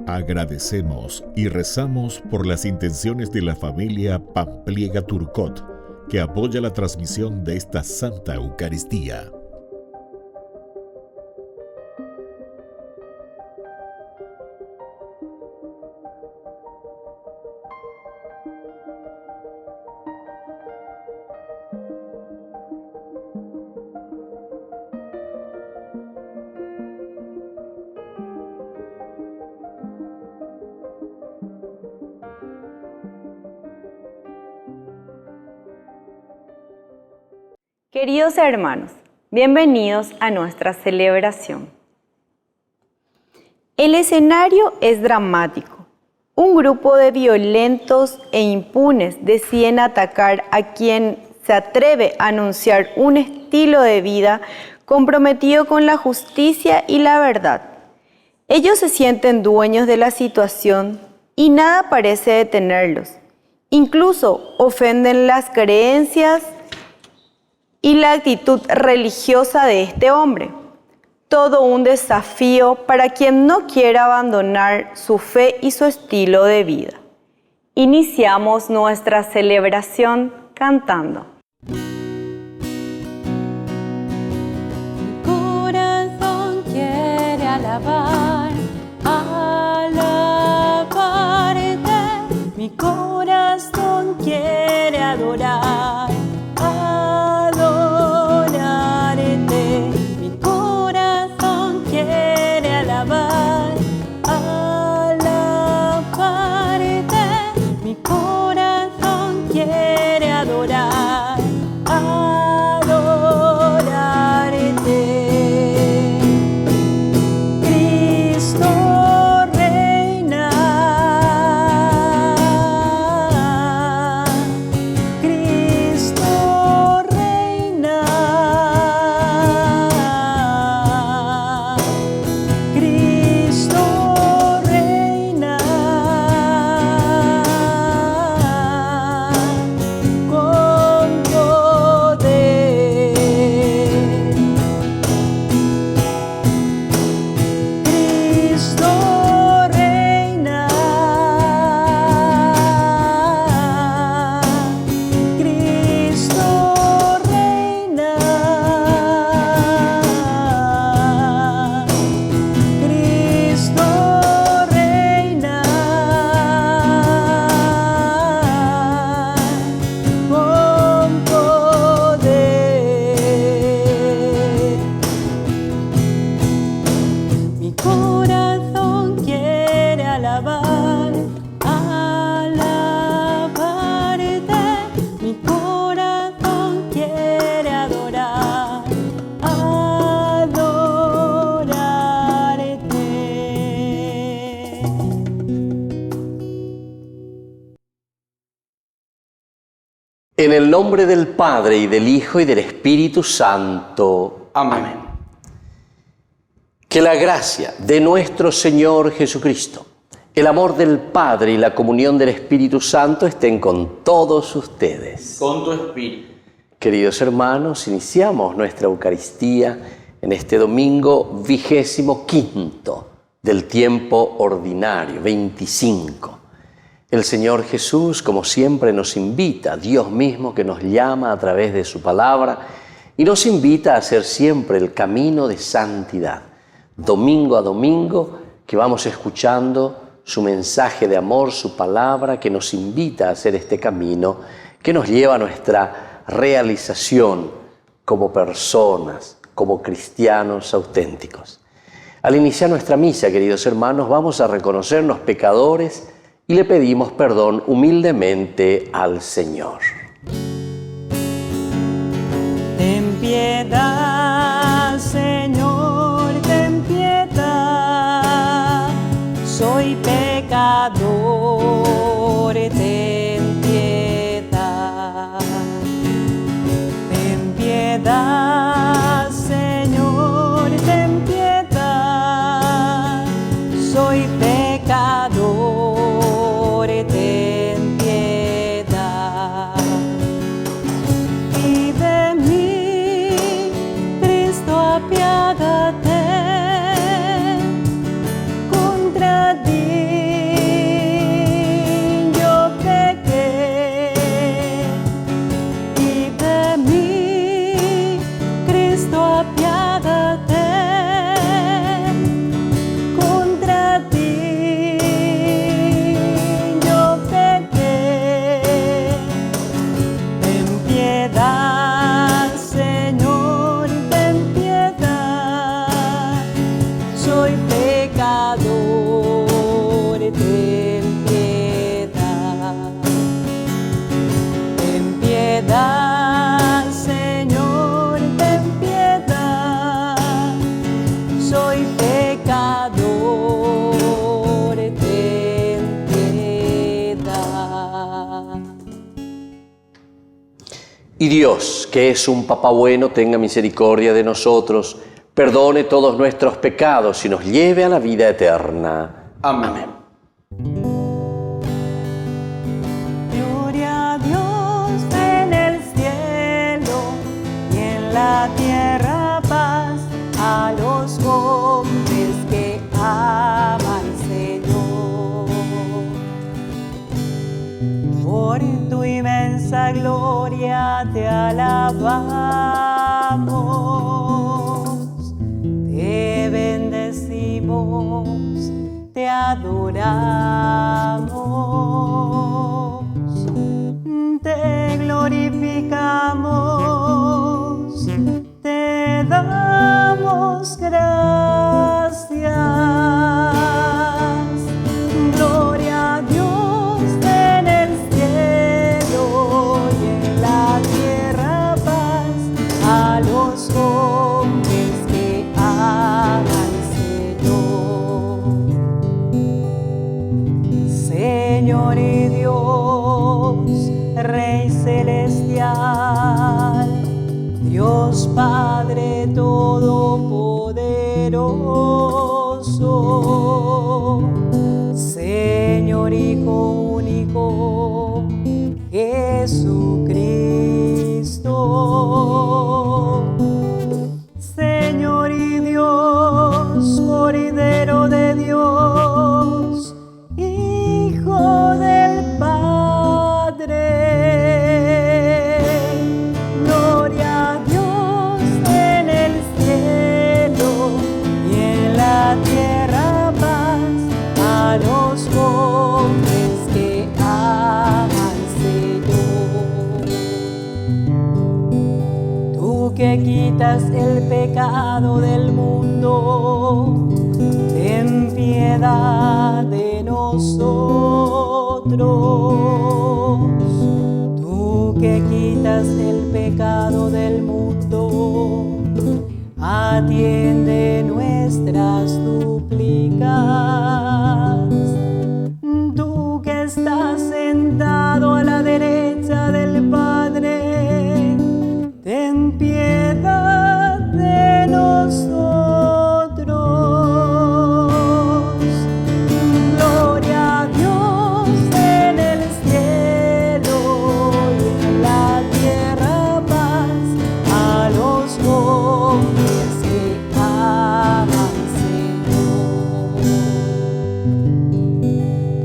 Agradecemos y rezamos por las intenciones de la familia Pampliega Turcot, que apoya la transmisión de esta Santa Eucaristía. Queridos hermanos, bienvenidos a nuestra celebración. El escenario es dramático. Un grupo de violentos e impunes deciden atacar a quien se atreve a anunciar un estilo de vida comprometido con la justicia y la verdad. Ellos se sienten dueños de la situación y nada parece detenerlos. Incluso ofenden las creencias y la actitud religiosa de este hombre. Todo un desafío para quien no quiera abandonar su fe y su estilo de vida. Iniciamos nuestra celebración cantando. Mi corazón quiere alabarte. Mi corazón quiere adorar. En el nombre del Padre, y del Hijo, y del Espíritu Santo. Amén. Que la gracia de nuestro Señor Jesucristo, el amor del Padre y la comunión del Espíritu Santo estén con todos ustedes. Con tu espíritu. Queridos hermanos, iniciamos nuestra Eucaristía en este domingo 25 del tiempo ordinario, 25. El Señor Jesús, como siempre, nos invita, Dios mismo que nos llama a través de su palabra y nos invita a hacer siempre el camino de santidad. Domingo a domingo que vamos escuchando su mensaje de amor, su palabra que nos invita a hacer este camino que nos lleva a nuestra realización como personas, como cristianos auténticos. Al iniciar nuestra misa, queridos hermanos, vamos a reconocernos pecadores y le pedimos perdón humildemente al Señor. Ten piedad, Señor, ten piedad. Soy pecador, ten piedad. Ten piedad, Señor, ten piedad. Soy pecador, ten piedad. piedad, Señor, ten piedad. Soy pecador, ten piedad. Y Dios, que es un Papá bueno, tenga misericordia de nosotros, perdone todos nuestros pecados y nos lleve a la vida eterna. Amén. Gloria a Dios en el cielo y en la tierra paz a los hombres que aman, Señor. Por tu inmensa gloria te alabamos, te bendecimos, te adoramos, te glorificamos, te damos gracias. Gloria a Dios en el cielo y en la tierra paz a los hombres que aman, Señor y Dios, Rey celestial, Dios Padre todopoderoso, Señor Hijo único, Jesucristo. Señor y Dios, Cordero de Dios, Hijo del Padre. Gloria a Dios en el cielo y en la tierra paz a los hombres que aman, Señor. Tú que quitas el pecado del mundo, ten piedad de nosotros. Tú que quitas el pecado del mundo, atiende nuestras súplicas. Tú que estás sentado a la derecha del Padre, ten piedad de nosotros. Gloria a Dios en el cielo y en la tierra paz a los hombres que aman, Señor.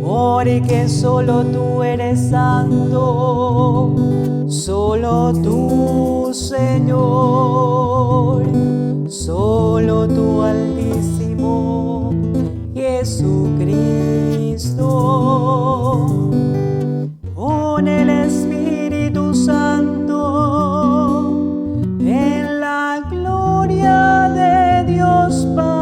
Porque solo tú eres santo, solo tú, Señor, solo tú, Altísimo Jesucristo, con el Espíritu Santo, en la gloria de Dios Padre.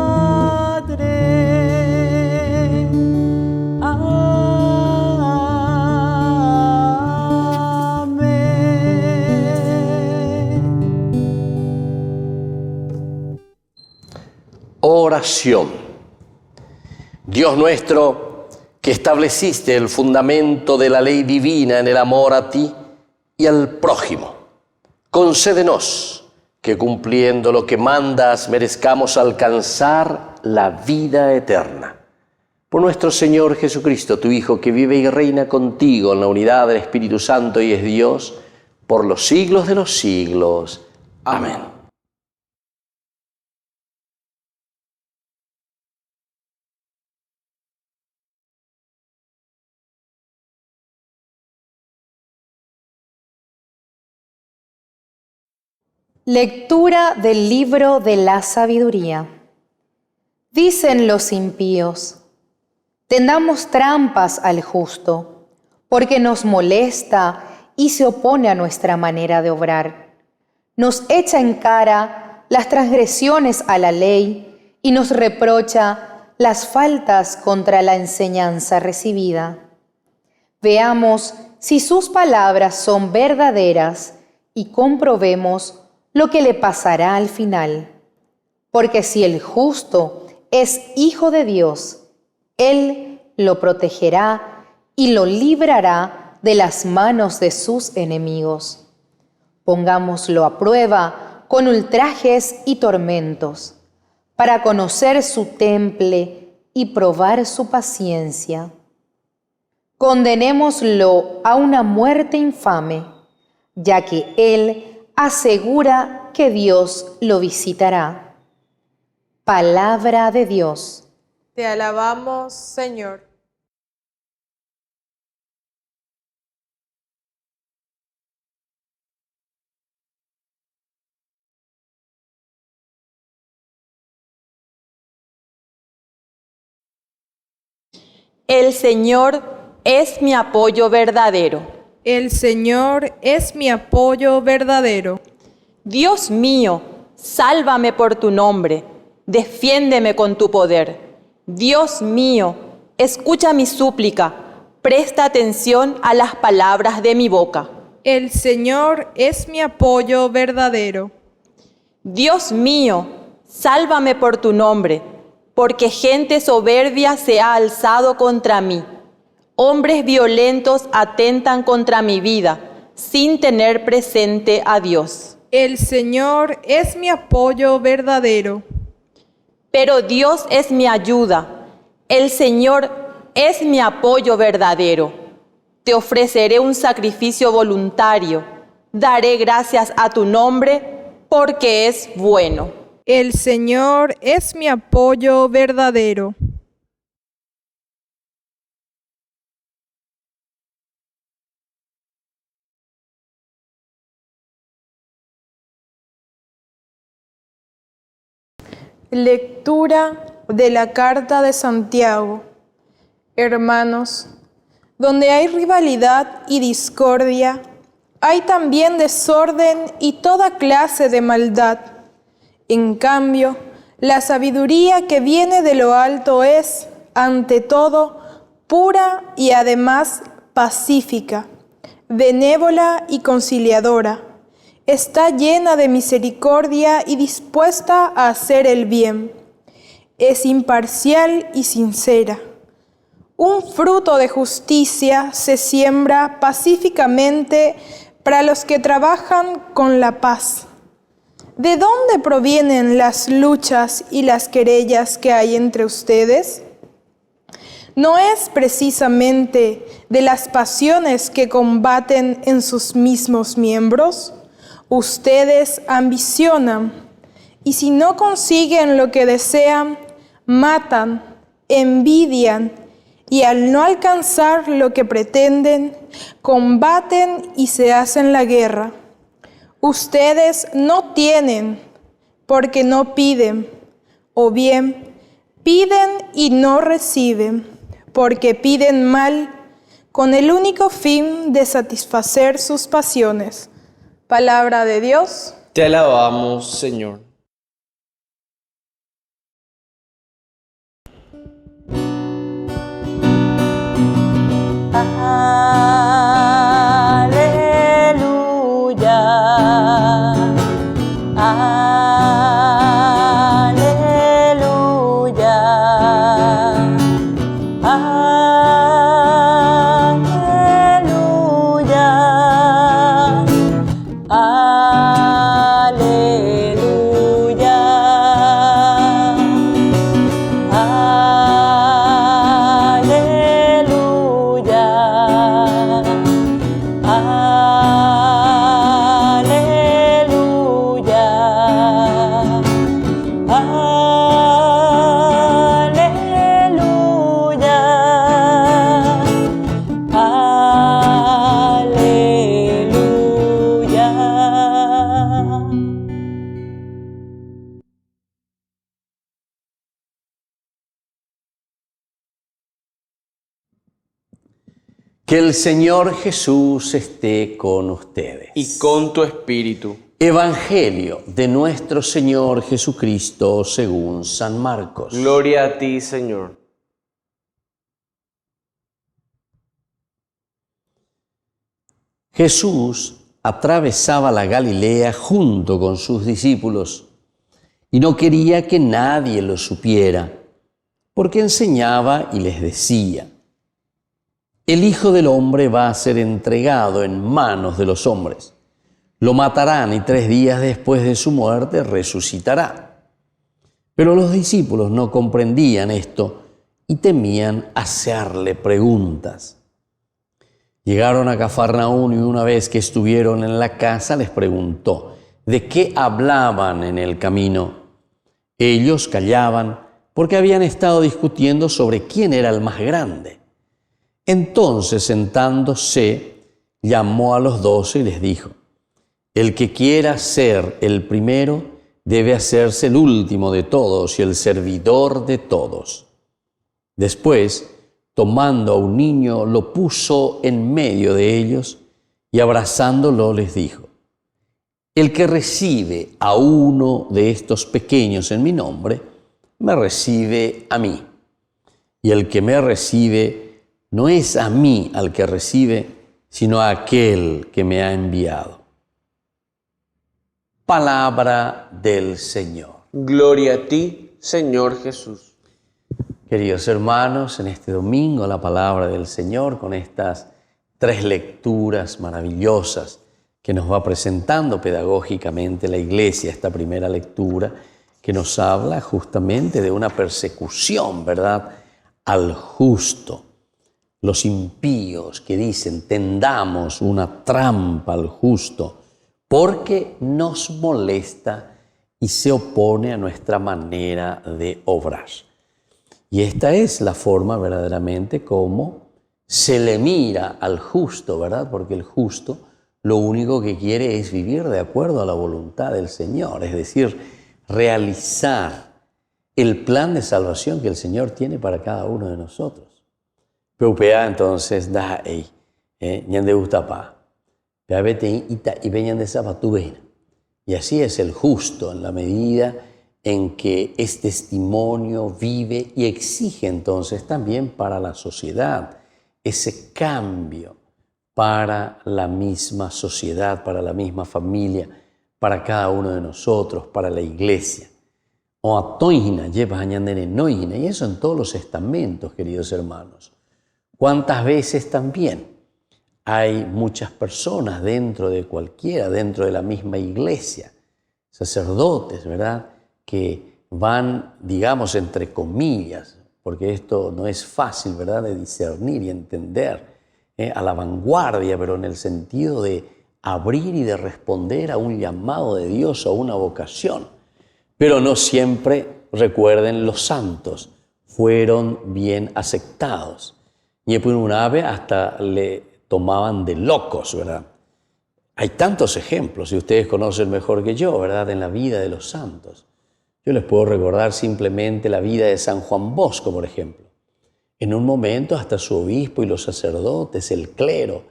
Oración. Dios nuestro, que estableciste el fundamento de la ley divina en el amor a ti y al prójimo, concédenos que cumpliendo lo que mandas merezcamos alcanzar la vida eterna. Por nuestro Señor Jesucristo, tu Hijo, que vive y reina contigo en la unidad del Espíritu Santo y es Dios, por los siglos de los siglos. Amén. Lectura del libro de la sabiduría. Dicen los impíos: tendamos trampas al justo, porque nos molesta y se opone a nuestra manera de obrar. Nos echa en cara las transgresiones a la ley y nos reprocha las faltas contra la enseñanza recibida. Veamos si sus palabras son verdaderas y comprobemos lo que le pasará al final. Porque si el justo es hijo de Dios, Él lo protegerá y lo librará de las manos de sus enemigos. Pongámoslo a prueba con ultrajes y tormentos, para conocer su temple y probar su paciencia. Condenémoslo a una muerte infame, ya que Él asegura que Dios lo visitará. Palabra de Dios. Te alabamos, Señor. El Señor es mi apoyo verdadero. El Señor es mi apoyo verdadero. Dios mío, sálvame por tu nombre, defiéndeme con tu poder. Dios mío, escucha mi súplica, presta atención a las palabras de mi boca. El Señor es mi apoyo verdadero. Dios mío, sálvame por tu nombre, porque gente soberbia se ha alzado contra mí. Hombres violentos atentan contra mi vida, sin tener presente a Dios. El Señor es mi apoyo verdadero. Pero Dios es mi ayuda. El Señor es mi apoyo verdadero. Te ofreceré un sacrificio voluntario. Daré gracias a tu nombre, porque es bueno. El Señor es mi apoyo verdadero. Lectura de la Carta de Santiago. Hermanos, donde hay rivalidad y discordia, hay también desorden y toda clase de maldad. En cambio, la sabiduría que viene de lo alto es, ante todo, pura y además pacífica, benévola y conciliadora. Está llena de misericordia y dispuesta a hacer el bien. Es imparcial y sincera. Un fruto de justicia se siembra pacíficamente para los que trabajan con la paz. ¿De dónde provienen las luchas y las querellas que hay entre ustedes? ¿No es precisamente de las pasiones que combaten en sus mismos miembros? Ustedes ambicionan, y si no consiguen lo que desean, matan, envidian, y al no alcanzar lo que pretenden, combaten y se hacen la guerra. Ustedes no tienen, porque no piden, o bien piden y no reciben, porque piden mal, con el único fin de satisfacer sus pasiones. Palabra de Dios. Te alabamos, Señor. Que el Señor Jesús esté con ustedes. Y con tu espíritu. Evangelio de nuestro Señor Jesucristo según San Marcos. Gloria a ti, Señor. 1 . Jesús atravesaba la Galilea junto con sus discípulos y no quería que nadie lo supiera, porque enseñaba y les decía: el Hijo del Hombre va a ser entregado en manos de los hombres. Lo matarán y 3 días después de su muerte resucitará. Pero los discípulos no comprendían esto y temían hacerle preguntas. Llegaron a Cafarnaún y una vez que estuvieron en la casa les preguntó de qué hablaban en el camino. Ellos callaban porque habían estado discutiendo sobre quién era el más grande. Entonces, sentándose, llamó a los 12 y les dijo: el que quiera ser el primero debe hacerse el último de todos y el servidor de todos. Después, tomando a un niño, lo puso en medio de ellos y abrazándolo les dijo: el que recibe a uno de estos pequeños en mi nombre, me recibe a mí. Y el que me recibe no es a mí al que recibe, sino a aquel que me ha enviado. Palabra del Señor. Gloria a ti, Señor Jesús. Queridos hermanos, en este domingo la palabra del Señor con estas 3 lecturas maravillosas que nos va presentando pedagógicamente la Iglesia. Esta primera lectura que nos habla justamente de una persecución, ¿verdad?, al justo. Los impíos que dicen: tendamos una trampa al justo, porque nos molesta y se opone a nuestra manera de obrar. Y esta es la forma verdaderamente como se le mira al justo, ¿verdad? Porque el justo lo único que quiere es vivir de acuerdo a la voluntad del Señor, es decir, realizar el plan de salvación que el Señor tiene para cada uno de nosotros. Peupea entonces da ahí, ñande gustapa. Y así es el justo en la medida en que es testimonio, vive y exige entonces también para la sociedad ese cambio para la misma sociedad, para la misma familia, para cada uno de nosotros, para la Iglesia. Y eso en todos los estamentos, queridos hermanos. ¿Cuántas veces también hay muchas personas dentro de cualquiera, dentro de la misma iglesia, sacerdotes, ¿verdad?, que van, digamos, entre comillas, porque esto no es fácil, ¿verdad?, de discernir y entender, a la vanguardia, pero en el sentido de abrir y de responder a un llamado de Dios, a una vocación. Pero no siempre, recuerden, los santos fueron bien aceptados. Y un ave hasta le tomaban de locos, ¿verdad? Hay tantos ejemplos, y ustedes conocen mejor que yo, ¿verdad?, en la vida de los santos. Yo les puedo recordar simplemente la vida de San Juan Bosco, por ejemplo. En un momento hasta su obispo y los sacerdotes, el clero,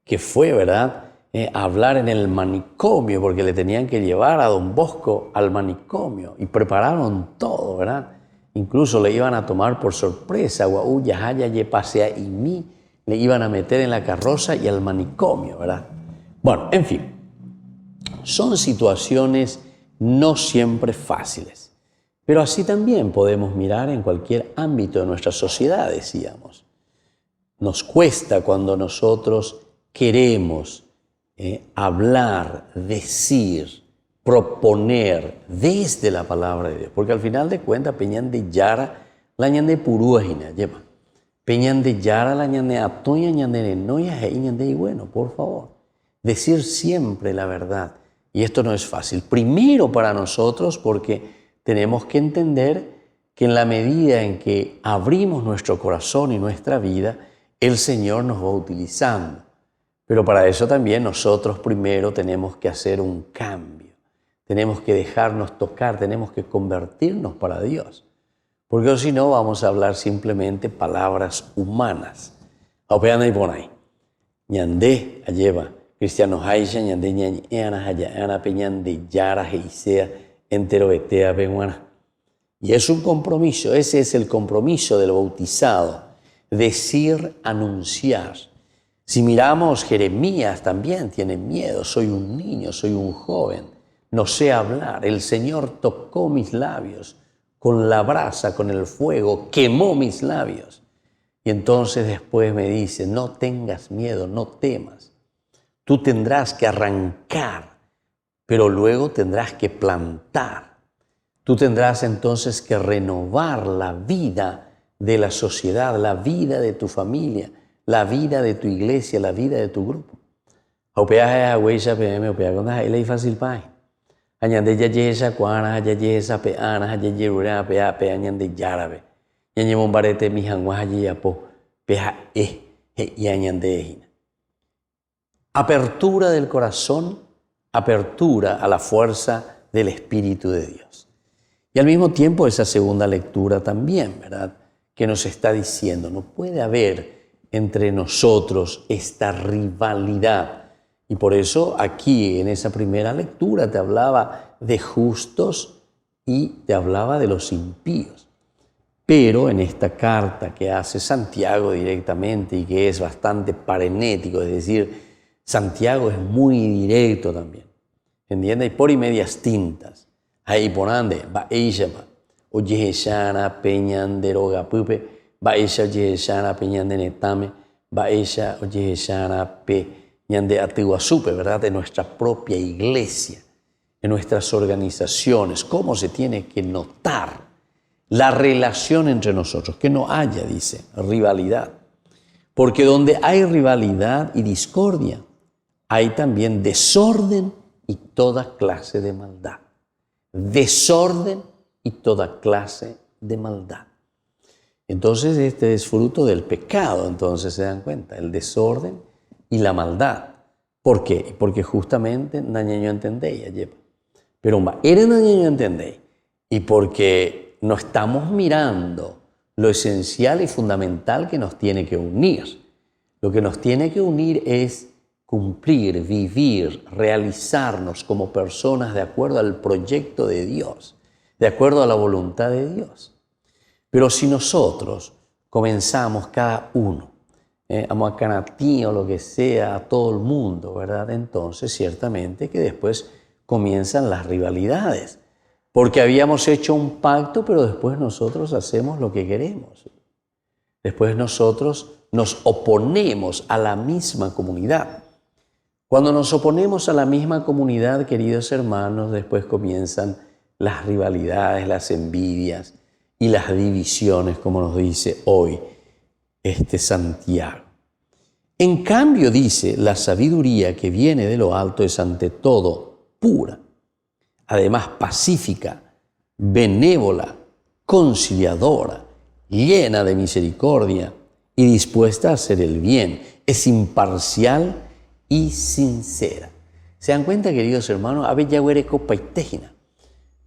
que fue, ¿verdad?, a hablar en el manicomio, porque le tenían que llevar a don Bosco al manicomio, y prepararon todo, ¿verdad? Incluso le iban a tomar por sorpresa, le iban a meter en la carroza y al manicomio, ¿verdad? Bueno, en fin, son situaciones no siempre fáciles, pero así también podemos mirar en cualquier ámbito de nuestra sociedad, decíamos. Nos cuesta cuando nosotros queremos hablar, decir, proponer desde la palabra de Dios, porque al final de cuentas peñan de yara la ñande puruajina lleva peñan de yara la ñande atoya ñande noya y bueno, por favor, decir siempre la verdad. Y esto no es fácil, primero para nosotros, porque tenemos que entender que en la medida en que abrimos nuestro corazón y nuestra vida, el Señor nos va utilizando. Pero para eso también nosotros primero tenemos que hacer un cambio. Tenemos que dejarnos tocar, tenemos que convertirnos para Dios. Porque si no vamos a hablar simplemente palabras humanas. Apeana y ponay. Ñandé lleva cristianos haisha ñandé ñañana hayana peñan de yara heisea entero etea peguana. Y es un compromiso, ese es el compromiso del bautizado. Decir, anunciar. Si miramos, Jeremías también tiene miedo. Soy un niño, soy un joven, no sé hablar. El Señor tocó mis labios con la brasa, con el fuego, quemó mis labios. Y entonces después me dice, no tengas miedo, no temas. Tú tendrás que arrancar, pero luego tendrás que plantar. Tú tendrás entonces que renovar la vida de la sociedad, la vida de tu familia, la vida de tu iglesia, la vida de tu grupo. Opea huella PM, opea con la ley fácil pai. Añade ya yesa cuana, ya yesa peana, ya yerura pea pea añade yarabe. Ñañe bombarete mi jangua allí apo pea y añade. Apertura del corazón, apertura a la fuerza del Espíritu de Dios. Y al mismo tiempo esa segunda lectura también, ¿verdad? Que nos está diciendo, no puede haber entre nosotros esta rivalidad. Y por eso aquí en esa primera lectura te hablaba de justos y te hablaba de los impíos. Pero en esta carta que hace Santiago directamente y que es bastante parenético, es decir, Santiago es muy directo también, ¿entiendes? Y por y medias tintas. Ahí por ande, va ella, oye, shana, peñan de roga pupe, va ella, oye, shana, peñan de netame, va ella, oye, shana, peñan de atiguasupe, ¿verdad? De nuestra propia iglesia, en nuestras organizaciones, cómo se tiene que notar la relación entre nosotros, que no haya, dice, rivalidad. Porque donde hay rivalidad y discordia, hay también desorden y toda clase de maldad. Desorden y toda clase de maldad. Entonces este es fruto del pecado, entonces se dan cuenta, el desorden y la maldad. ¿Por qué? Porque justamente nañeño entendéis, pero eres nañeño entendéis, y porque no estamos mirando lo esencial y fundamental que nos tiene que unir. Lo que nos tiene que unir es cumplir, vivir, realizarnos como personas de acuerdo al proyecto de Dios, de acuerdo a la voluntad de Dios. Pero si nosotros comenzamos cada uno, a canatí o lo que sea, a todo el mundo, ¿verdad? Entonces ciertamente que después comienzan las rivalidades, porque habíamos hecho un pacto, pero después nosotros hacemos lo que queremos. Después nosotros nos oponemos a la misma comunidad. Cuando nos oponemos a la misma comunidad, queridos hermanos, después comienzan las rivalidades, las envidias y las divisiones, como nos dice hoy Santiago. En cambio, dice, la sabiduría que viene de lo alto es ante todo pura, además pacífica, benévola, conciliadora, llena de misericordia y dispuesta a hacer el bien, es imparcial y sincera. ¿Se dan cuenta, queridos hermanos?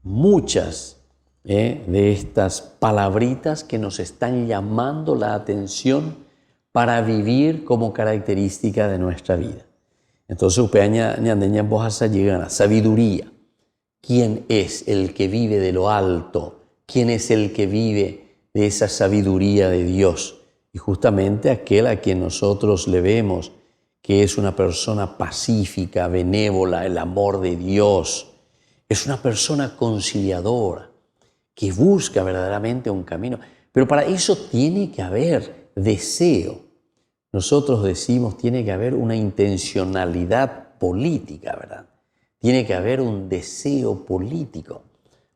Muchas de estas palabritas que nos están llamando la atención para vivir como característica de nuestra vida. Entonces, llegan a sabiduría. ¿Quién es el que vive de lo alto? ¿Quién es el que vive de esa sabiduría de Dios? Y justamente aquel a quien nosotros le vemos que es una persona pacífica, benévola, el amor de Dios. Es una persona conciliadora, que busca verdaderamente un camino. Pero para eso tiene que haber deseo. Nosotros decimos, tiene que haber una intencionalidad política, ¿verdad? Tiene que haber un deseo político,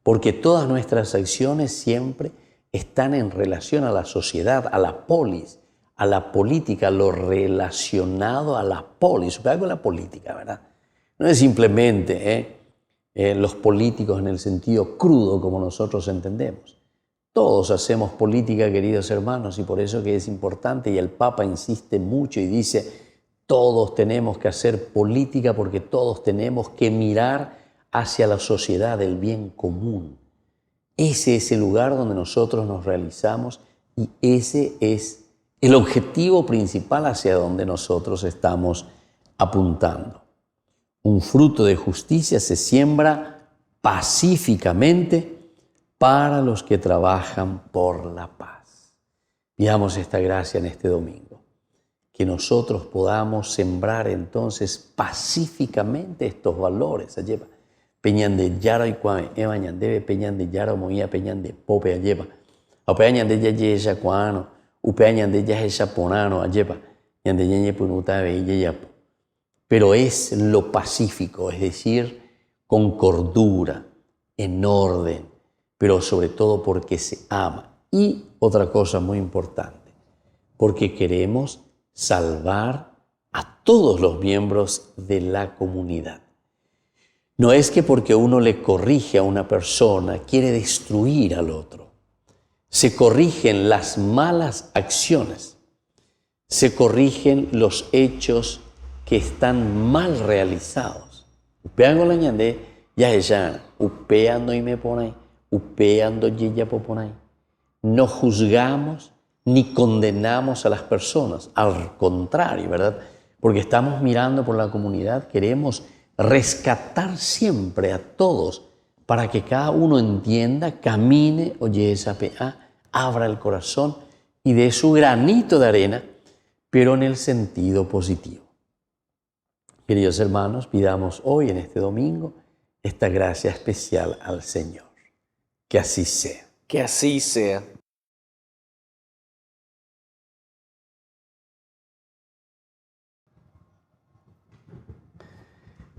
porque todas nuestras acciones siempre están en relación a la sociedad, a la polis, a la política, lo relacionado a la polis, con la política, ¿verdad? No es simplemente los políticos en el sentido crudo como nosotros entendemos. Todos hacemos política, queridos hermanos, y por eso que es importante, y el Papa insiste mucho y dice, todos tenemos que hacer política porque todos tenemos que mirar hacia la sociedad del bien común. Ese es el lugar donde nosotros nos realizamos y ese es el objetivo principal hacia donde nosotros estamos apuntando. Un fruto de justicia se siembra pacíficamente para los que trabajan por la paz. Pidamos esta gracia en este domingo. que nosotros podamos sembrar entonces pacíficamente estos valores. Ayeva, peñan de yara y cuame, emañan debe peñan de yara moía peñan de pope ayeva. Apeñan de ya cuano, upeñan de ya ponano ayeva, yan de ya punuta de ya. Pero es lo pacífico, es decir, con cordura, en orden, pero sobre todo porque se ama. Y otra cosa muy importante, porque queremos salvar a todos los miembros de la comunidad. No es que porque uno le corrige a una persona quiere destruir al otro. Se corrigen las malas acciones, se corrigen los hechos que están mal realizados. Upeando la ñande, ya ella, upeando y me pone, upeando y ella popone. No juzgamos ni condenamos a las personas, al contrario, ¿verdad? Porque estamos mirando por la comunidad, queremos rescatar siempre a todos para que cada uno entienda, camine, oye esa PA, abra el corazón y dé su granito de arena, pero en el sentido positivo. Queridos hermanos, pidamos hoy, en este domingo, esta gracia especial al Señor. Que así sea. Que así sea.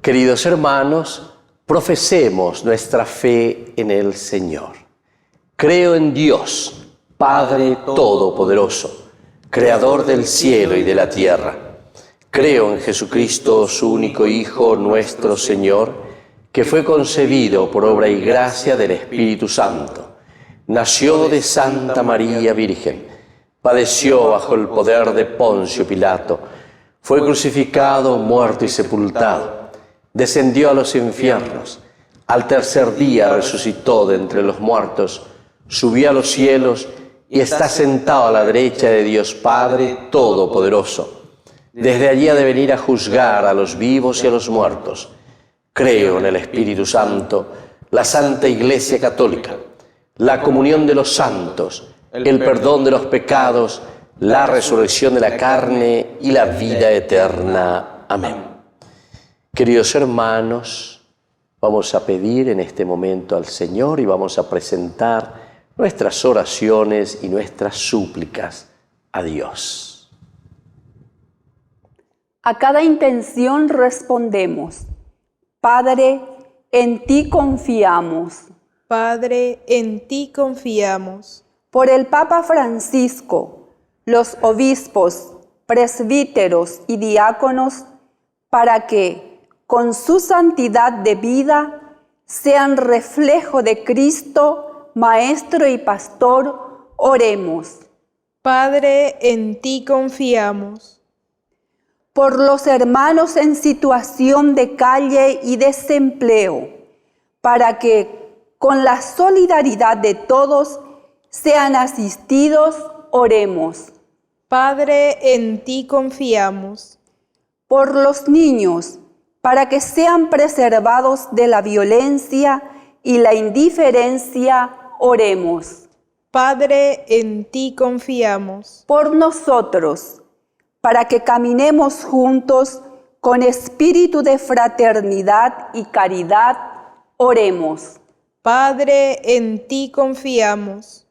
Queridos hermanos, profesemos nuestra fe en el Señor. Creo en Dios, Padre Todopoderoso, Creador del cielo y de la tierra. Creo en Jesucristo, su único Hijo, nuestro Señor, que fue concebido por obra y gracia del Espíritu Santo. Nació de Santa María Virgen, padeció bajo el poder de Poncio Pilato, fue crucificado, muerto y sepultado. Descendió a los infiernos, al tercer día resucitó de entre los muertos, subió a los cielos y está sentado a la derecha de Dios Padre Todopoderoso. Desde allí ha de venir a juzgar a los vivos y a los muertos. Creo en el Espíritu Santo, la Santa Iglesia Católica, la comunión de los santos, el perdón de los pecados, la resurrección de la carne y la vida eterna. Amén. Queridos hermanos, vamos a pedir en este momento al Señor y vamos a presentar nuestras oraciones y nuestras súplicas a Dios. A cada intención respondemos: Padre, en ti confiamos. Padre, en ti confiamos. Por el Papa Francisco, los obispos, presbíteros y diáconos, para que, con su santidad de vida, sean reflejo de Cristo, Maestro y Pastor, oremos. Padre, en ti confiamos. Por los hermanos en situación de calle y desempleo, para que, con la solidaridad de todos, sean asistidos, oremos. Padre, en ti confiamos. Por los niños, para que sean preservados de la violencia y la indiferencia, oremos. Padre, en ti confiamos. Por nosotros, para que caminemos juntos con espíritu de fraternidad y caridad, oremos. Padre, en ti confiamos.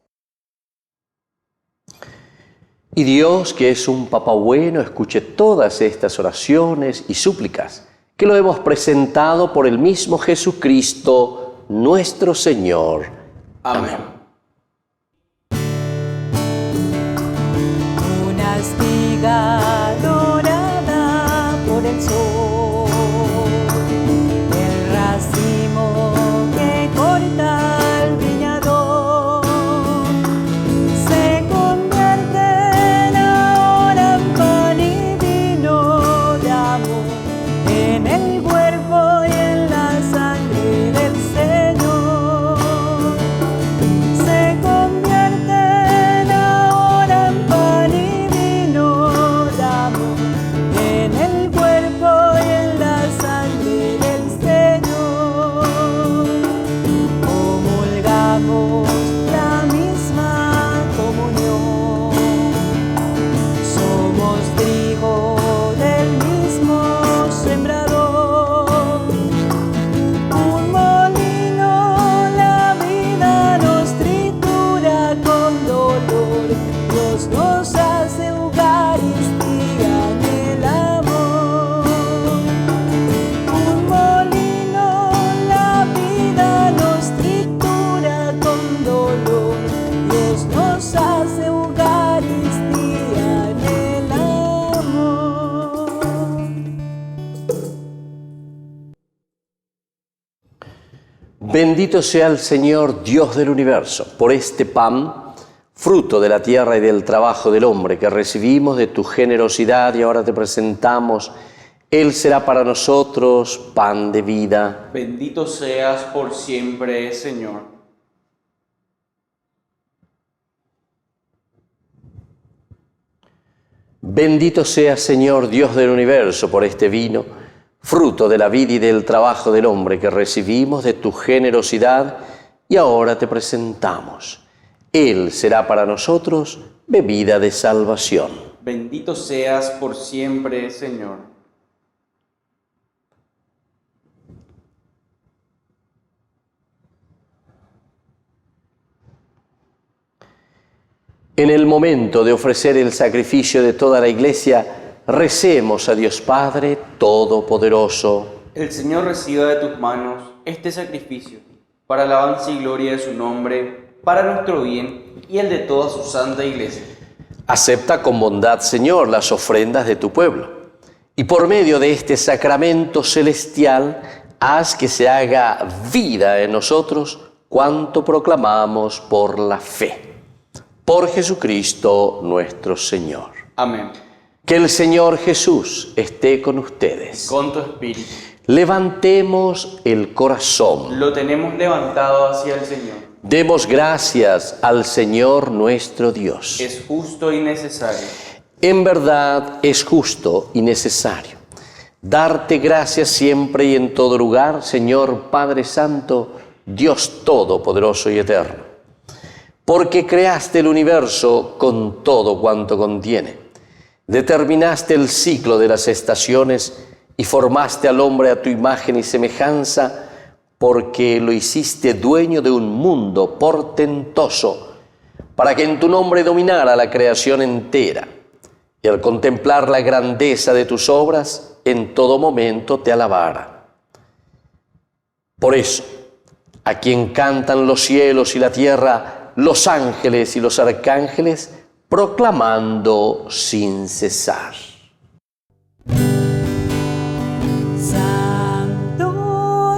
Y Dios, que es un Papá bueno, escuche todas estas oraciones y súplicas que lo hemos presentado por el mismo Jesucristo, nuestro Señor. Amén. Una espiga dorada por el sol, el racimo que corta el viñador, se convierten ahora en pan y vino de amor, en el cuerpo y en la sangre del Señor. Se convierten ahora en pan y vino de amor, en el cuerpo y Bendito sea el Señor, Dios del universo, por este pan, fruto de la tierra y del trabajo del hombre que recibimos de tu generosidad y ahora te presentamos. Él será para nosotros pan de vida. Bendito seas por siempre, Señor. Bendito sea, Señor, Dios del universo, por este vino, fruto de la vida y del trabajo del hombre que recibimos de tu generosidad y ahora te presentamos. Él será para nosotros bebida de salvación. Bendito seas por siempre, Señor. En el momento de ofrecer el sacrificio de toda la Iglesia, recemos a Dios Padre Todopoderoso. El Señor reciba de tus manos este sacrificio, para alabanza y gloria de su nombre, para nuestro bien y el de toda su santa Iglesia. Acepta con bondad, Señor, las ofrendas de tu pueblo, y por medio de este sacramento celestial, haz que se haga vida en nosotros cuanto proclamamos por la fe. Por Jesucristo nuestro Señor. Amén. Que el Señor Jesús esté con ustedes. Con tu espíritu. Levantemos el corazón. Lo tenemos levantado hacia el Señor. Demos gracias al Señor nuestro Dios. Es justo y necesario. En verdad es justo y necesario darte gracias siempre y en todo lugar, Señor Padre Santo, Dios Todopoderoso y Eterno. Porque creaste el universo con todo cuanto contiene. Determinaste el ciclo de las estaciones y formaste al hombre a tu imagen y semejanza, porque lo hiciste dueño de un mundo portentoso, para que en tu nombre dominara la creación entera. Y al contemplar la grandeza de tus obras, en todo momento te alabara. Por eso, a quien cantan los cielos y la tierra, los ángeles y los arcángeles, proclamando sin cesar. Santo,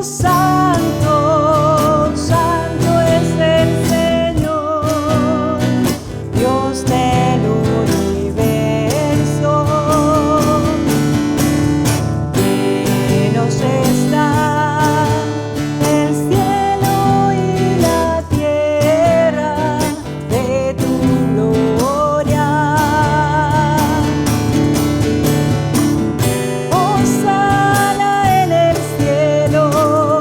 santo, santo es el Señor, Dios del universo. Llenos está el cielo y la tierra de tu gloria. Hosana en el cielo,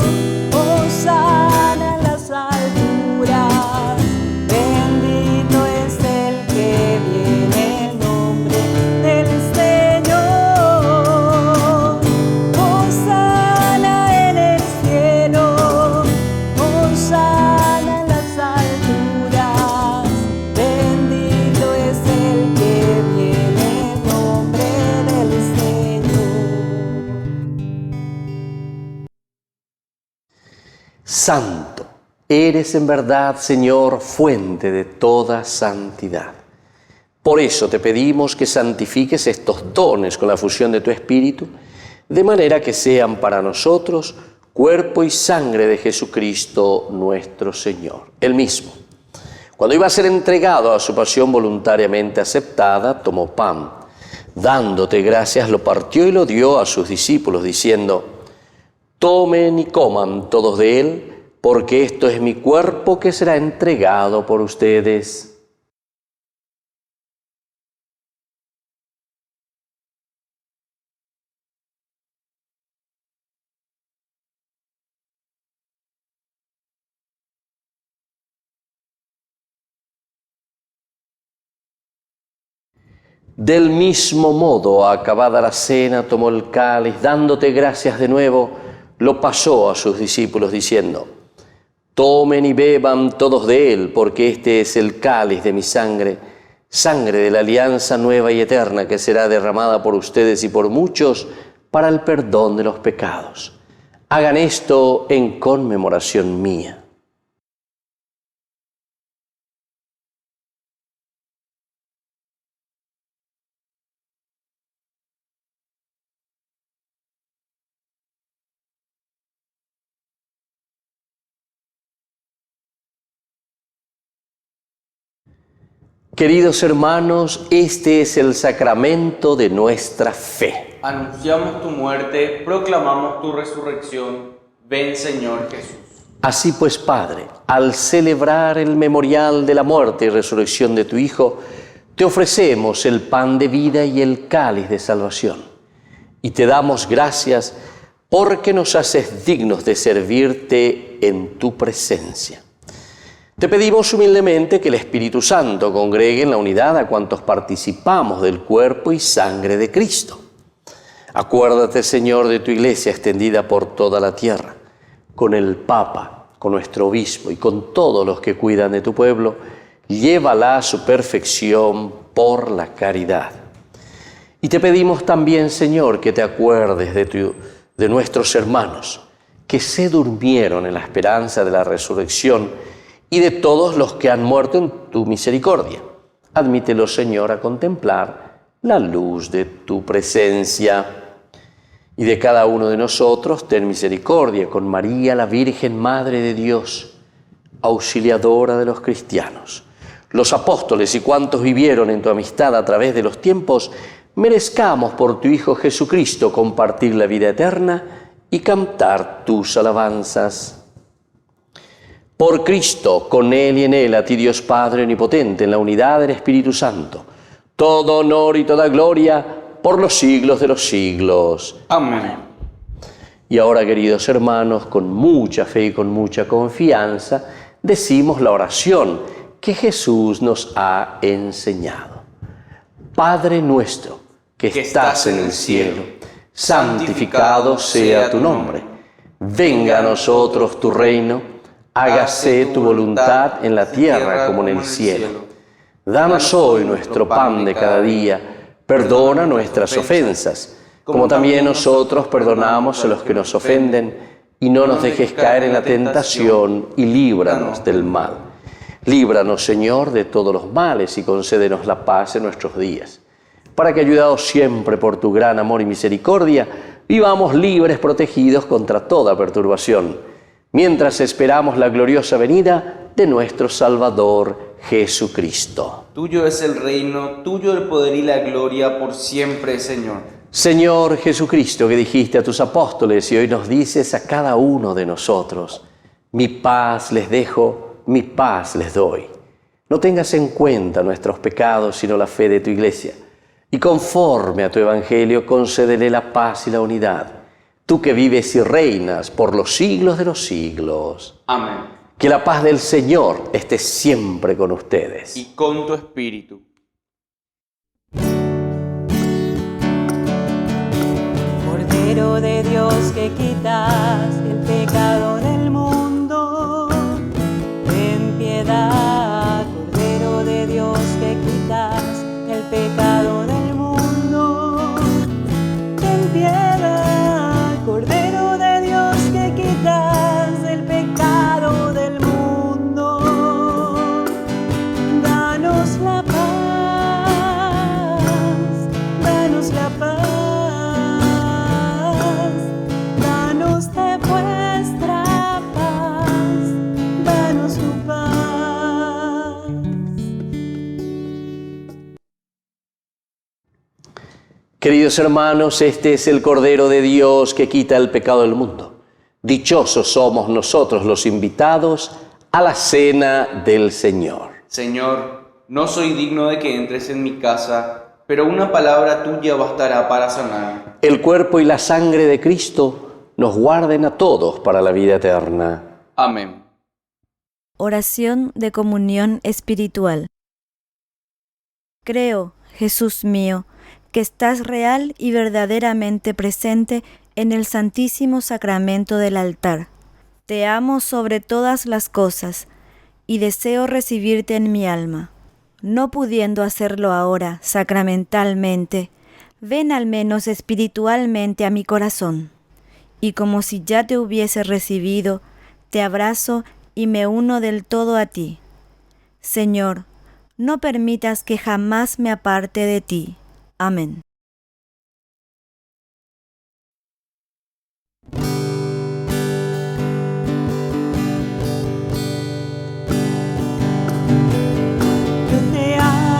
hosana en las alturas. Bendito es el que viene en nombre del Señor. Hosana en el cielo, hosana en las alturas. Bendito es el que viene en nombre del Señor. Santo, eres en verdad, Señor, fuente de toda santidad. Por eso te pedimos que santifiques estos dones con la fusión de tu Espíritu, de manera que sean para nosotros cuerpo y sangre de Jesucristo nuestro Señor. Él mismo, cuando iba a ser entregado a su pasión voluntariamente aceptada, tomó pan. Dándote gracias, lo partió y lo dio a sus discípulos, diciendo: tomen y coman todos de él, porque esto es mi cuerpo que será entregado por ustedes. Del mismo modo, acabada la cena, tomó el cáliz, dándote gracias de nuevo, lo pasó a sus discípulos diciendo: tomen y beban todos de él, porque este es el cáliz de mi sangre, sangre de la alianza nueva y eterna que será derramada por ustedes y por muchos para el perdón de los pecados. Hagan esto en conmemoración mía. Queridos hermanos, este es el sacramento de nuestra fe. Anunciamos tu muerte, proclamamos tu resurrección. Ven, Señor Jesús. Así pues, Padre, al celebrar el memorial de la muerte y resurrección de tu Hijo, te ofrecemos el pan de vida y el cáliz de salvación. Y te damos gracias porque nos haces dignos de servirte en tu presencia. Te pedimos humildemente que el Espíritu Santo congregue en la unidad a cuantos participamos del cuerpo y sangre de Cristo. Acuérdate, Señor, de tu Iglesia extendida por toda la tierra, con el Papa, con nuestro obispo y con todos los que cuidan de tu pueblo. Llévala a su perfección por la caridad. Y te pedimos también, Señor, que te acuerdes de nuestros hermanos que se durmieron en la esperanza de la resurrección y de todos los que han muerto en tu misericordia. Admítelos, Señor, a contemplar la luz de tu presencia. Y de cada uno de nosotros ten misericordia con María, la Virgen Madre de Dios, auxiliadora de los cristianos, los apóstoles y cuantos vivieron en tu amistad a través de los tiempos, merezcamos por tu Hijo Jesucristo compartir la vida eterna y cantar tus alabanzas. Por Cristo, con Él y en Él, a ti Dios Padre Omnipotente, en la unidad del Espíritu Santo, todo honor y toda gloria por los siglos de los siglos. Amén. Y ahora, queridos hermanos, con mucha fe y con mucha confianza, decimos la oración que Jesús nos ha enseñado. Padre nuestro, que estás en el cielo, santificado sea tu nombre. Venga a nosotros tu reino, hágase tu voluntad en la tierra como en el cielo. Danos hoy nuestro pan de cada día, perdona nuestras ofensas, como también nosotros perdonamos a los que nos ofenden, y no nos dejes caer en la tentación y líbranos del mal. Líbranos, Señor, de todos los males y concédenos la paz en nuestros días, para que, ayudados siempre por tu gran amor y misericordia, vivamos libres, protegidos contra toda perturbación, mientras esperamos la gloriosa venida de nuestro Salvador Jesucristo. Tuyo es el reino, tuyo el poder y la gloria por siempre, Señor. Señor Jesucristo, que dijiste a tus apóstoles y hoy nos dices a cada uno de nosotros: mi paz les dejo, mi paz les doy. No tengas en cuenta nuestros pecados, sino la fe de tu Iglesia. Y conforme a tu Evangelio, concédele la paz y la unidad. Tú que vives y reinas por los siglos de los siglos. Amén. Que la paz del Señor esté siempre con ustedes. Y con tu espíritu. Cordero de Dios que quitas el pecado del mundo, ten piedad. Cordero de Dios que quitas el pecado del mundo, ten piedad. Cordero de Dios que quitas el pecado del mundo, danos la paz, danos la paz. Queridos hermanos, este es el Cordero de Dios que quita el pecado del mundo. Dichosos somos nosotros los invitados a la cena del Señor. Señor, no soy digno de que entres en mi casa, pero una palabra tuya bastará para sanar. El cuerpo y la sangre de Cristo nos guarden a todos para la vida eterna. Amén. Oración de comunión espiritual. Creo, Jesús mío, que estás real y verdaderamente presente en el Santísimo Sacramento del altar. Te amo sobre todas las cosas y deseo recibirte en mi alma. No pudiendo hacerlo ahora sacramentalmente, ven al menos espiritualmente a mi corazón. Y como si ya te hubiese recibido, te abrazo y me uno del todo a ti. Señor, no permitas que jamás me aparte de ti. Amén. Yo te amo.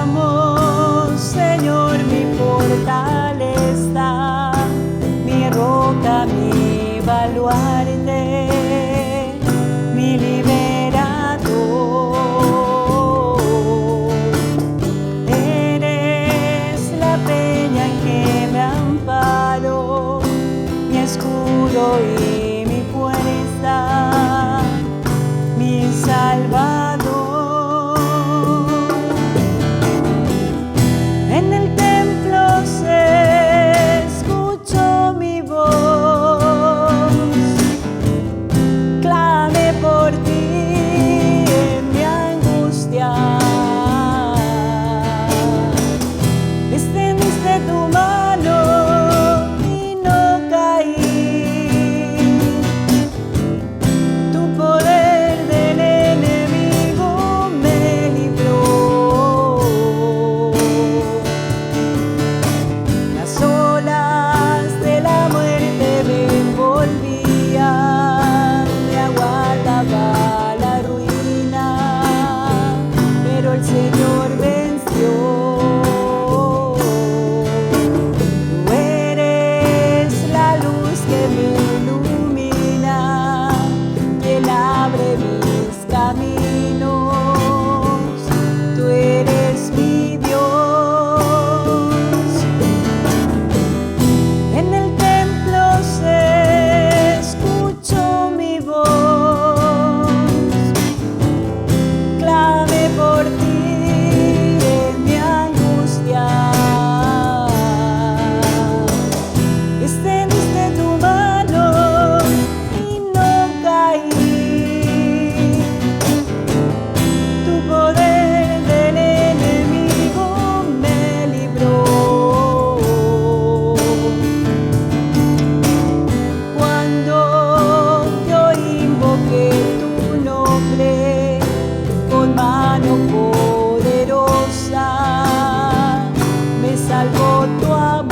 María, mi baluarte, mi liberador. Eres la peña en que me amparo, mi escudo y mi fuerza, mi Salvador. En el templo se escuchó mi voz, clame por ti en mi angustia. Extendiste tu mano y no caí. Tu poder del enemigo me libró. Las olas de la muerte me envolvían, me aguardaba la ruina, pero el Señor venció. Tú eres la luz que me ilumina, quien abre mis caminos. Tú eres mi Dios. En el templo se escuchó mi voz, clame por ti en mi angustia. Extendiste tu mano y no caí. Tu poder del enemigo me libró. Cuando yo invoqué tu nombre con mano poderosa, me salvó tu amor.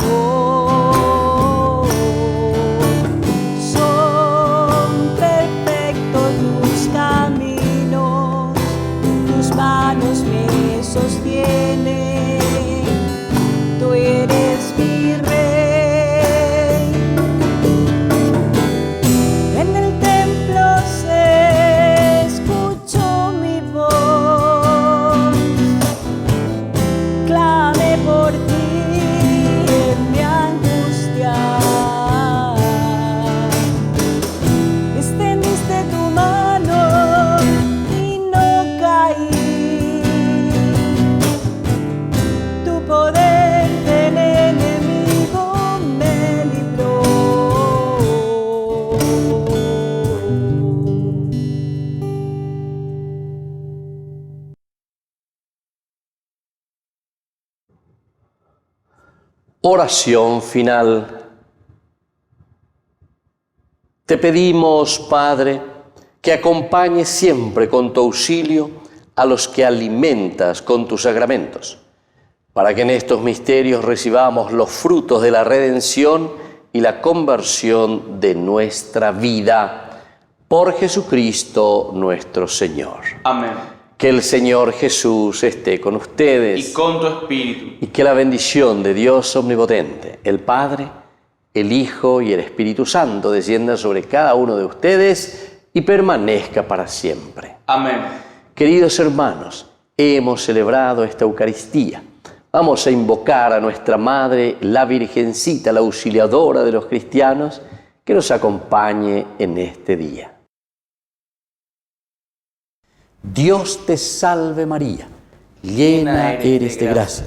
Son perfectos tus caminos, tus manos me sostienen. Tú eres mi rey. En el templo se escuchó mi voz, clame por ti en mi angustia. Extendiste tu mano y no caí. Tu poder del enemigo me libró. Oración final. Te pedimos, Padre, que acompañes siempre con tu auxilio a los que alimentas con tus sacramentos, para que en estos misterios recibamos los frutos de la redención y la conversión de nuestra vida. Por Jesucristo nuestro Señor. Amén. Que el Señor Jesús esté con ustedes. Y con tu espíritu. Y que la bendición de Dios omnipotente, el Padre, el Hijo y el Espíritu Santo descienda sobre cada uno de ustedes y permanezca para siempre. Amén. Queridos hermanos, hemos celebrado esta Eucaristía. Vamos a invocar a nuestra Madre, la Virgencita, la auxiliadora de los cristianos, que nos acompañe en este día. Dios te salve María, llena eres de gracia.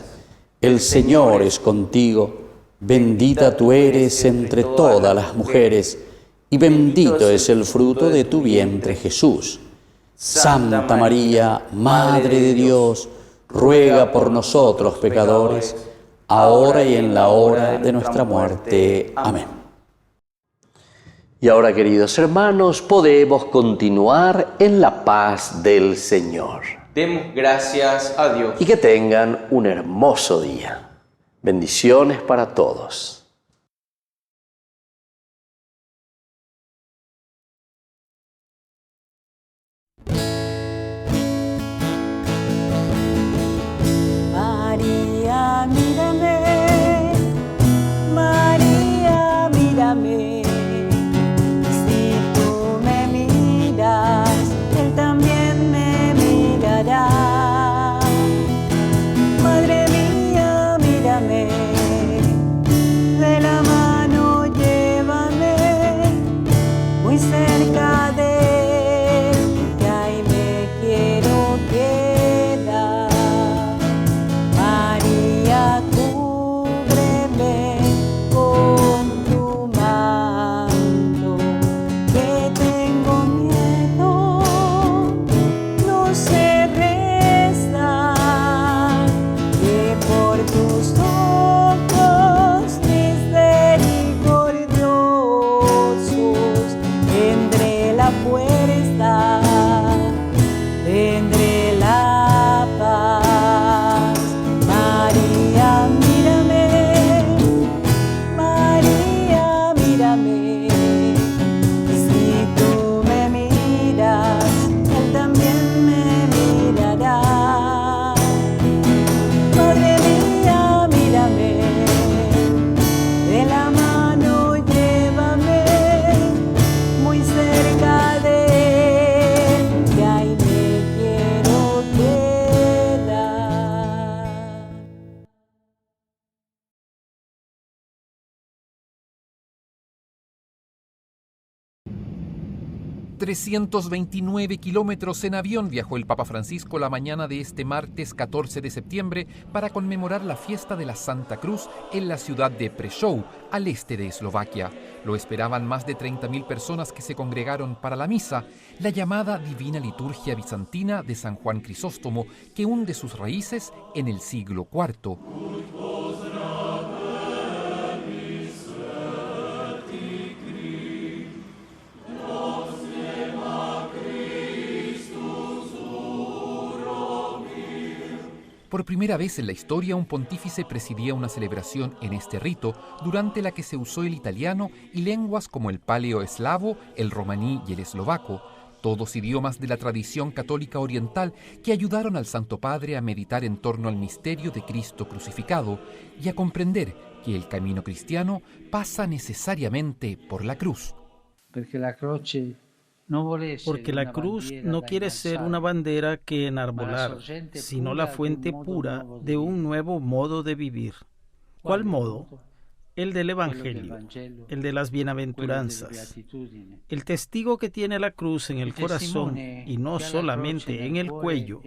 El Señor es contigo, bendita tú eres entre todas las mujeres, y bendito es el fruto de tu vientre Jesús. Santa María, Madre de Dios, ruega por nosotros pecadores, ahora y en la hora de nuestra muerte. Amén. Y ahora, queridos hermanos, podemos continuar en la paz del Señor. Demos gracias a Dios. Y que tengan un hermoso día. Bendiciones para todos. María, mírame, María, mírame. 329 kilómetros en avión viajó el Papa Francisco la mañana de este martes 14 de septiembre para conmemorar la fiesta de la Santa Cruz en la ciudad de Prešov, al este de Eslovaquia. Lo esperaban más de 30.000 personas que se congregaron para la misa, la llamada Divina Liturgia Bizantina de San Juan Crisóstomo, que hunde sus raíces en el siglo IV. Por primera vez en la historia, un pontífice presidía una celebración en este rito, durante la que se usó el italiano y lenguas como el paleo-eslavo, el romaní y el eslovaco, todos idiomas de la tradición católica oriental que ayudaron al Santo Padre a meditar en torno al misterio de Cristo crucificado y a comprender que el camino cristiano pasa necesariamente por la cruz. Porque la cruz no quiere ser una bandera que enarbolar, sino la fuente pura de un nuevo modo de vivir. ¿Cuál modo? El del Evangelio, el de las bienaventuranzas. El testigo que tiene la cruz en el corazón y no solamente en el cuello,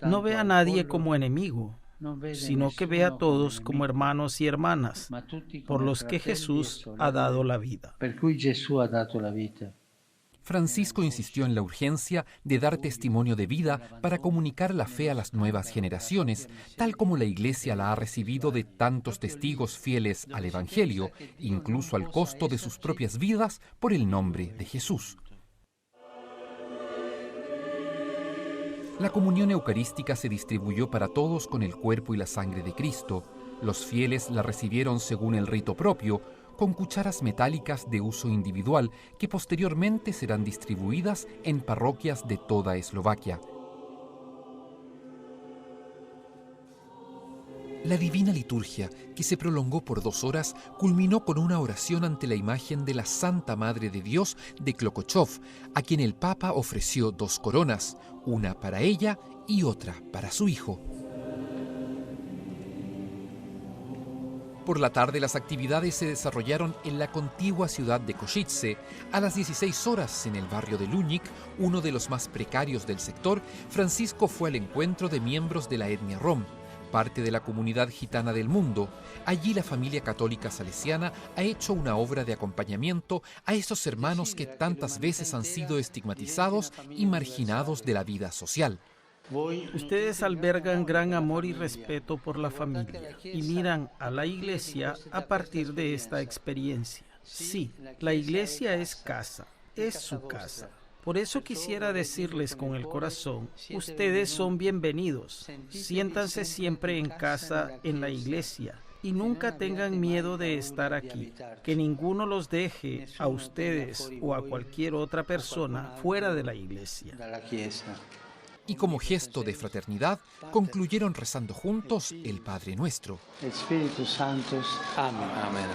no ve a nadie como enemigo, sino que ve a todos como hermanos y hermanas, por los que Jesús ha dado la vida. Francisco insistió en la urgencia de dar testimonio de vida para comunicar la fe a las nuevas generaciones, tal como la Iglesia la ha recibido de tantos testigos fieles al Evangelio, incluso al costo de sus propias vidas por el nombre de Jesús. La comunión eucarística se distribuyó para todos con el cuerpo y la sangre de Cristo. Los fieles la recibieron según el rito propio, con cucharas metálicas de uso individual que posteriormente serán distribuidas en parroquias de toda Eslovaquia. La Divina Liturgia, que se prolongó por 2 horas, culminó con una oración ante la imagen de la Santa Madre de Dios de Klokochov, a quien el Papa ofreció 2 coronas, una para ella y otra para su hijo. Por la tarde las actividades se desarrollaron en la contigua ciudad de Košice. A las 16 horas, en el barrio de Luník, uno de los más precarios del sector, Francisco fue al encuentro de miembros de la etnia rom, parte de la comunidad gitana del mundo. Allí la familia católica salesiana ha hecho una obra de acompañamiento a esos hermanos que tantas veces han sido estigmatizados y marginados de la vida social. Ustedes albergan gran amor y respeto por la familia y miran a la iglesia a partir de esta experiencia. Sí, la iglesia es casa, es su casa. Por eso quisiera decirles con el corazón, ustedes son bienvenidos. Siéntanse siempre en casa, en la iglesia, y nunca tengan miedo de estar aquí. Que ninguno los deje a ustedes o a cualquier otra persona fuera de la iglesia. Y como gesto de fraternidad, concluyeron rezando juntos el Padre Nuestro. Espíritu Santo, amén. Amén.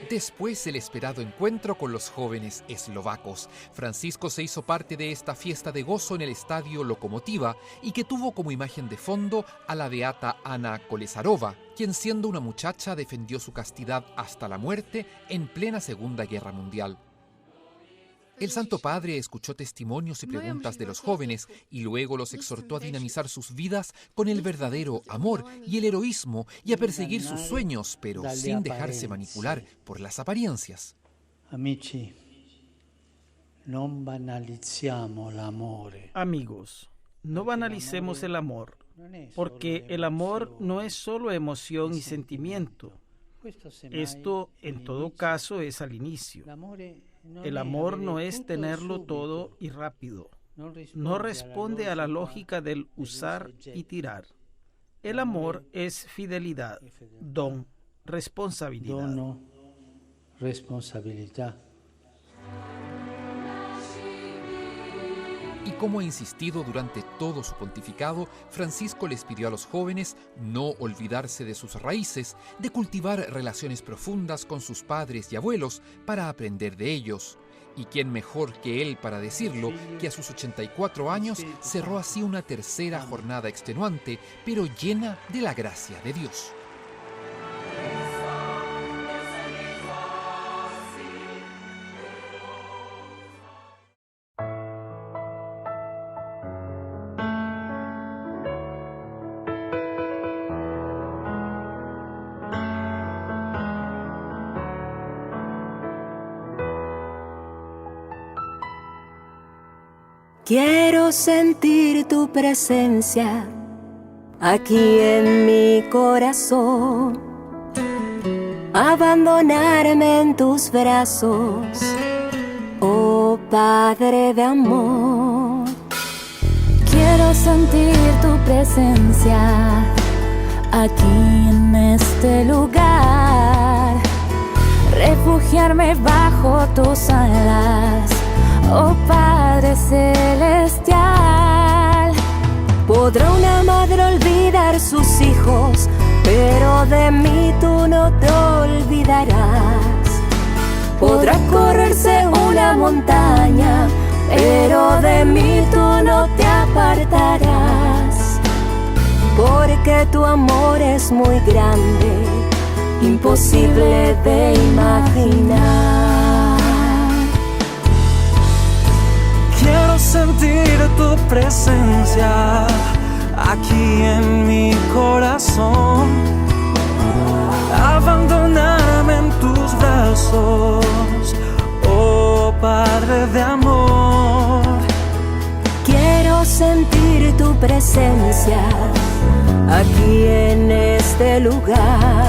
Después el esperado encuentro con los jóvenes eslovacos. Francisco se hizo parte de esta fiesta de gozo en el estadio Lokomotiva y que tuvo como imagen de fondo a la beata Ana Kolesarova, quien siendo una muchacha defendió su castidad hasta la muerte en plena Segunda Guerra Mundial. El Santo Padre escuchó testimonios y preguntas de los jóvenes y luego los exhortó a dinamizar sus vidas con el verdadero amor y el heroísmo y a perseguir sus sueños, pero sin dejarse manipular por las apariencias. Amigos, no banalicemos el amor, porque el amor no es solo emoción y sentimiento. Esto, en todo caso, es al inicio. El amor no es tenerlo todo y rápido. No responde a la lógica del usar y tirar. El amor es fidelidad, don, responsabilidad. Y como ha insistido durante todo su pontificado, Francisco les pidió a los jóvenes no olvidarse de sus raíces, de cultivar relaciones profundas con sus padres y abuelos para aprender de ellos. Y quién mejor que él para decirlo, que a sus 84 años cerró así una tercera jornada extenuante, pero llena de la gracia de Dios. Quiero sentir tu presencia aquí en mi corazón, abandonarme en tus brazos, oh Padre de amor. Quiero sentir tu presencia aquí en este lugar, refugiarme bajo tus alas, oh Padre celestial. Podrá una madre olvidar sus hijos, pero de mí tú no te olvidarás. Podrá correrse una montaña, pero de mí tú no te apartarás. Porque tu amor es muy grande, imposible de imaginar. Quiero sentir tu presencia aquí en mi corazón, abandonarme en tus brazos, oh Padre de amor. Quiero sentir tu presencia aquí en este lugar,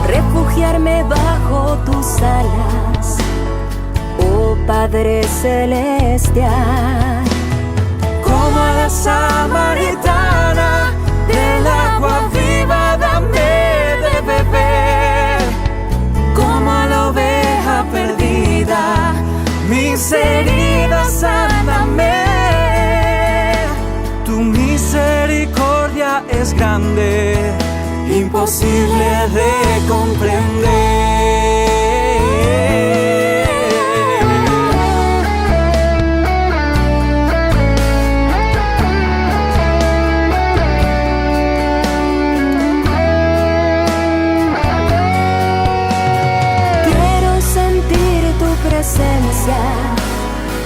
refugiarme bajo tus alas, oh Padre celestial. Como a la samaritana, del agua viva dame de beber. Como a la oveja perdida, mis heridas sáname. Tu misericordia es grande, imposible de comprender.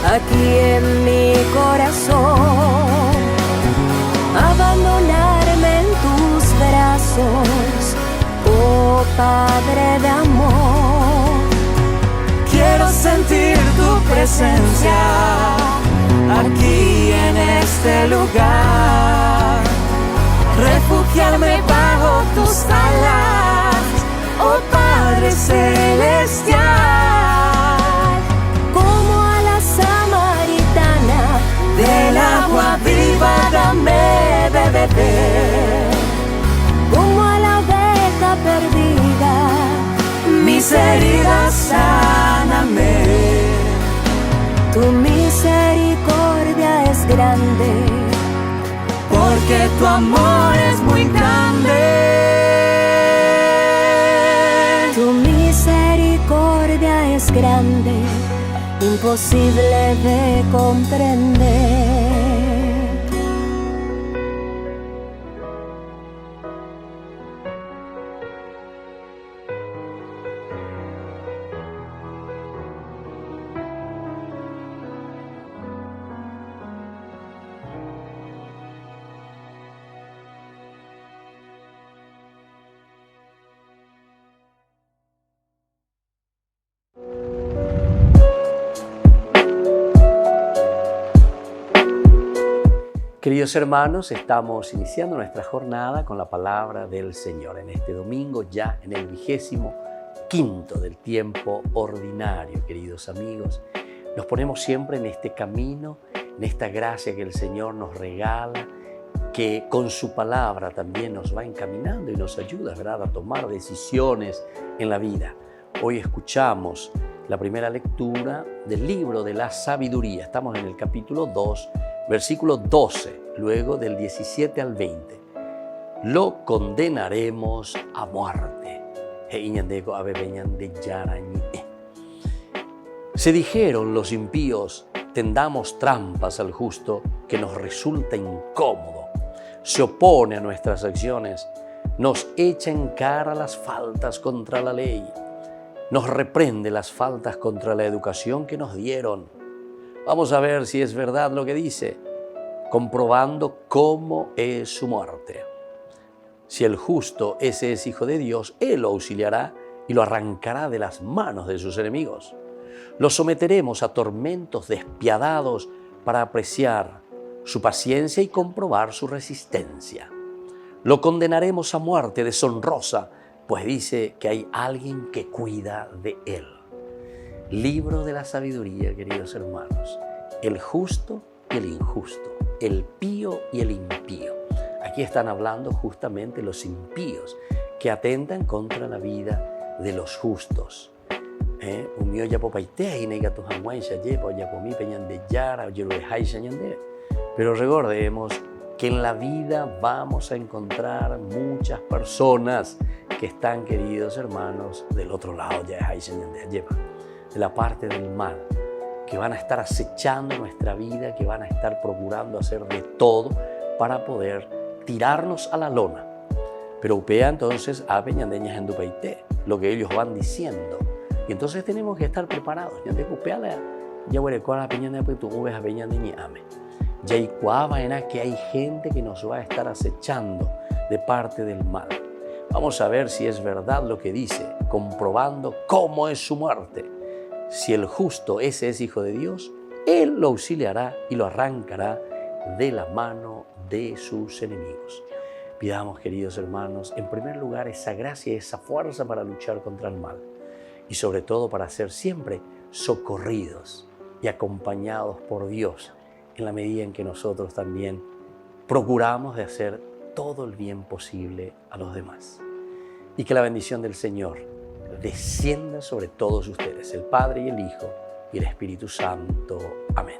Aquí en mi corazón, abandonarme en tus brazos, oh Padre de amor. Quiero sentir tu presencia aquí en este lugar, refugiarme bajo tus alas, oh Padre celestial. Del agua viva dame de beber. Como a la oveja perdida, mis heridas sáname. Tu misericordia es grande, porque tu amor es muy grande. Tu misericordia es grande, imposible de comprender. Queridos hermanos, estamos iniciando nuestra jornada con la palabra del Señor en este domingo, ya en el 25º del tiempo ordinario. Queridos amigos, nos ponemos siempre en este camino, en esta gracia que el Señor nos regala, que con su palabra también nos va encaminando y nos ayuda, ¿verdad?, a tomar decisiones en la vida. Hoy escuchamos la primera lectura del libro de la sabiduría. Estamos en el capítulo 2, versículo 12, luego del 17 al 20. Lo condenaremos a muerte. Se dijeron los impíos, tendamos trampas al justo, que nos resulta incómodo. Se opone a nuestras acciones, nos echa en cara las faltas contra la ley, nos reprende las faltas contra la educación que nos dieron. Vamos a ver si es verdad lo que dice, comprobando cómo es su muerte. Si el justo, ese es hijo de Dios, Él lo auxiliará y lo arrancará de las manos de sus enemigos. Lo someteremos a tormentos despiadados para apreciar su paciencia y comprobar su resistencia. Lo condenaremos a muerte deshonrosa, pues dice que hay alguien que cuida de él. Libro de la sabiduría, queridos hermanos. El justo y el injusto, el pío y el impío. Aquí están hablando justamente los impíos que atentan contra la vida de los justos. Pero recordemos que en la vida vamos a encontrar muchas personas que están, queridos hermanos, del otro lado, de la parte del mal, que van a estar acechando nuestra vida, que van a estar procurando hacer de todo para poder tirarnos a la lona. Pero upea entonces a peñandeñas en Dupaité, lo que ellos van diciendo. Y entonces tenemos que estar preparados. Ya te upeala, ya voy a recordar a peñandeña, pues tú ubes a peñandeña y ame. Ya y cuava en que hay gente que nos va a estar acechando de parte del mal. Vamos a ver si es verdad lo que dice, comprobando cómo es su muerte. Si el justo, ese es hijo de Dios, Él lo auxiliará y lo arrancará de la mano de sus enemigos. Pidamos, queridos hermanos, en primer lugar esa gracia y esa fuerza para luchar contra el mal y sobre todo para ser siempre socorridos y acompañados por Dios en la medida en que nosotros también procuramos de hacer todo el bien posible a los demás. Y que la bendición del Señor descienda sobre todos ustedes, el Padre y el Hijo y el Espíritu Santo. Amén.